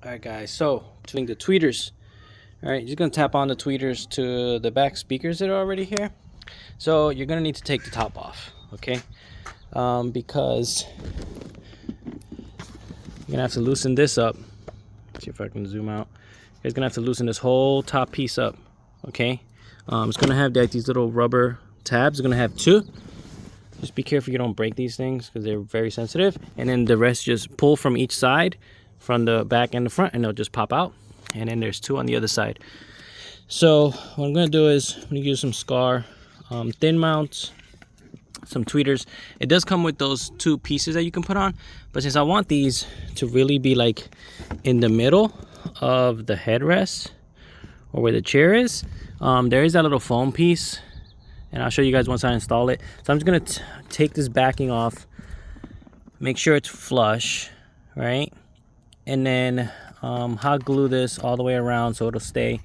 Alright guys, so doing the tweeters. Alright, you're gonna tap on the tweeters to the back speakers that are already here. So you're gonna need to take the top off, okay? Because you're gonna have to loosen this up. Let's see if I can zoom out. You're gonna have to loosen this whole top piece up, okay? It's gonna have like these little rubber tabs. It's gonna have two. Just be careful you don't break these things because they're very sensitive. And then the rest just pull from each side, from the back and the front, and they'll just pop out. And then there's two on the other side. So what I'm gonna do is I'm gonna use some Skar thin mounts, some tweeters. It does come with those two pieces that you can put on, but since I want these to really be like in the middle of the headrest or where the chair is, there is that little foam piece, and I'll show you guys once I install it. So I'm just gonna take this backing off, make sure it's flush, right? And then hot glue this all the way around so it'll stay,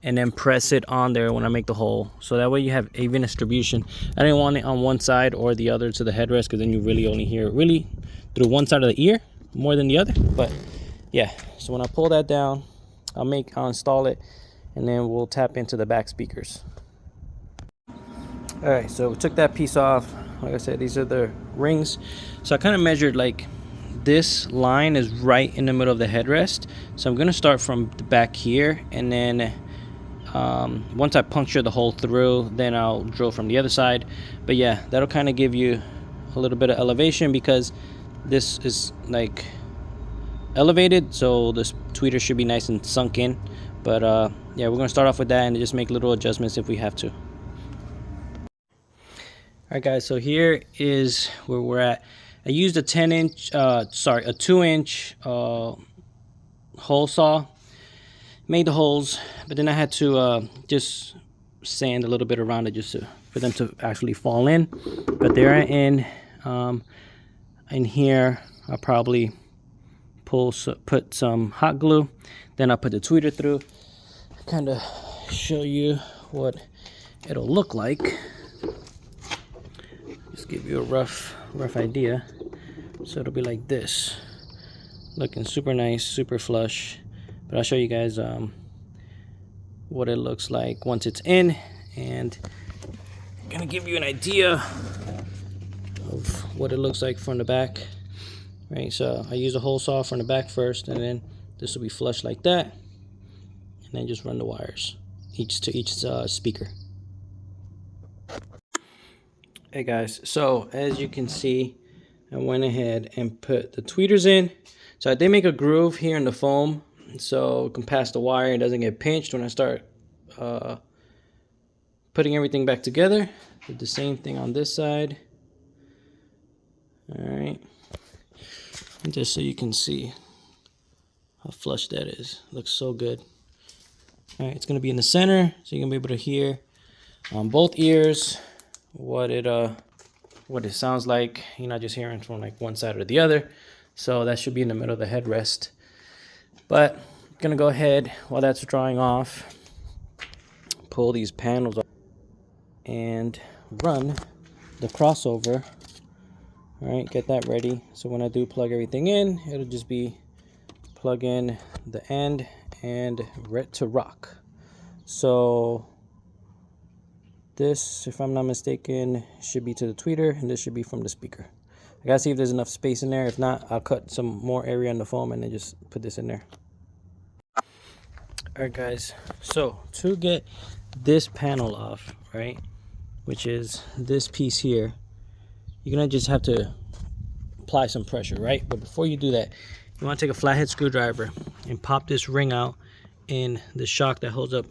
and then press it on there when I make the hole, so that way you have even distribution. I didn't want it on one side or the other to the headrest, because then you really only hear it really through one side of the ear more than the other. But yeah, so when I pull that down, I'll install it, and then we'll tap into the back speakers. All right, so we took that piece off. Like I said, these are the rings. So I kind of measured like this line is right in the middle of the headrest. So I'm gonna start from the back here, and then once I puncture the hole through, then I'll drill from the other side. But yeah, that'll kind of give you a little bit of elevation, because this is like elevated, so this tweeter should be nice and sunk in. But yeah, we're gonna start off with that and just make little adjustments if we have to. All right guys, so here is where we're at. I used a 2-inch hole saw. Made the holes, but then I had to just sand a little bit around it just for them to actually fall in. But they're in here. I'll probably put some hot glue, then I'll put the tweeter through, kind of show you what it'll look like. Just give you a rough idea. So it'll be like this, looking super nice, super flush. But I'll show you guys what it looks like once it's in, and I'm gonna give you an idea of what it looks like from the back. Right, so I use a hole saw from the back first, and then this will be flush like that, and then just run the wires to each speaker. Hey guys, so as you can see, I went ahead and put the tweeters in. So I did make a groove here in the foam, so it can pass the wire and doesn't get pinched when I start putting everything back together. Did the same thing on this side. All right, and just so you can see how flush that is. Looks so good. All right, it's gonna be in the center, so you're gonna be able to hear on both ears what it sounds like. You're not just hearing from like one side or the other. So that should be in the middle of the headrest. But I'm gonna go ahead, while that's drying off, pull these panels off and run the crossover. All right, get that ready. So when I do plug everything in, it'll just be plug in the end and ready to rock. So this, if I'm not mistaken, should be to the tweeter, and this should be from the speaker. I gotta see if there's enough space in there. If not, I'll cut some more area on the foam and then just put this in there. All right guys, so to get this panel off, right, which is this piece here, you're gonna just have to apply some pressure, right? But before you do that, you want to take a flathead screwdriver and pop this ring out in the shock that holds up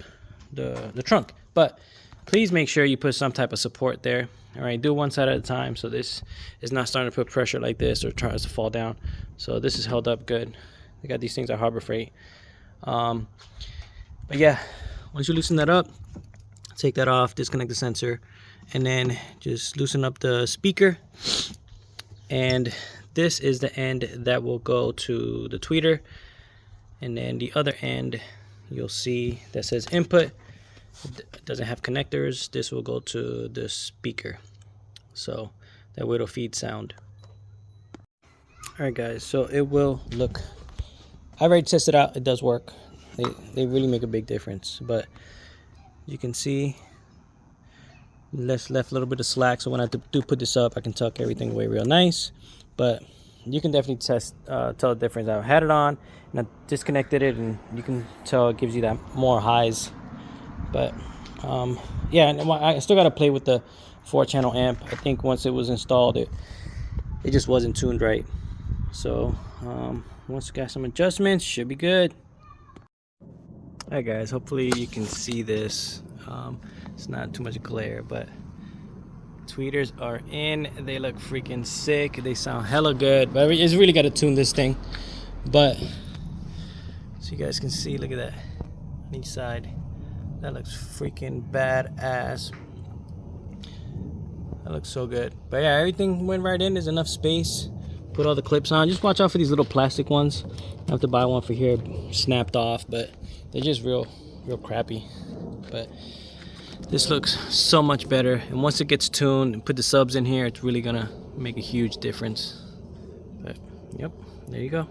the trunk. But please make sure you put some type of support there. All right, do one side at a time, so this is not starting to put pressure like this or tries to fall down. So this is held up good. They got these things at Harbor Freight. But yeah, once you loosen that up, take that off, disconnect the sensor, and then just loosen up the speaker. And this is the end that will go to the tweeter, and then the other end you'll see that says input. It doesn't have connectors. This will go to the speaker, so that way it'll feed sound. All right guys, so it will look I already tested it out. It does work. They really make a big difference. But you can see left a little bit of slack, so when I do put this up, I can tuck everything away real nice. But you can definitely tell the difference. I had it on and I disconnected it, and you can tell it gives you that more highs. But yeah, and I still got to play with the 4-channel amp. I think once it was installed, it just wasn't tuned right. So once we got some adjustments, should be good. Alright guys, hopefully you can see this. It's not too much glare, but tweeters are in. They look freaking sick. They sound hella good, but it's really got to tune this thing. But so you guys can see, look at that on each side. That looks freaking badass. That looks so good. But yeah, everything went right in. There's enough space. Put all the clips on. Just watch out for these little plastic ones. I have to buy one for here, snapped off, but they're just real crappy. But this looks so much better, and once it gets tuned and put the subs in here, it's really gonna make a huge difference. But yep, there you go.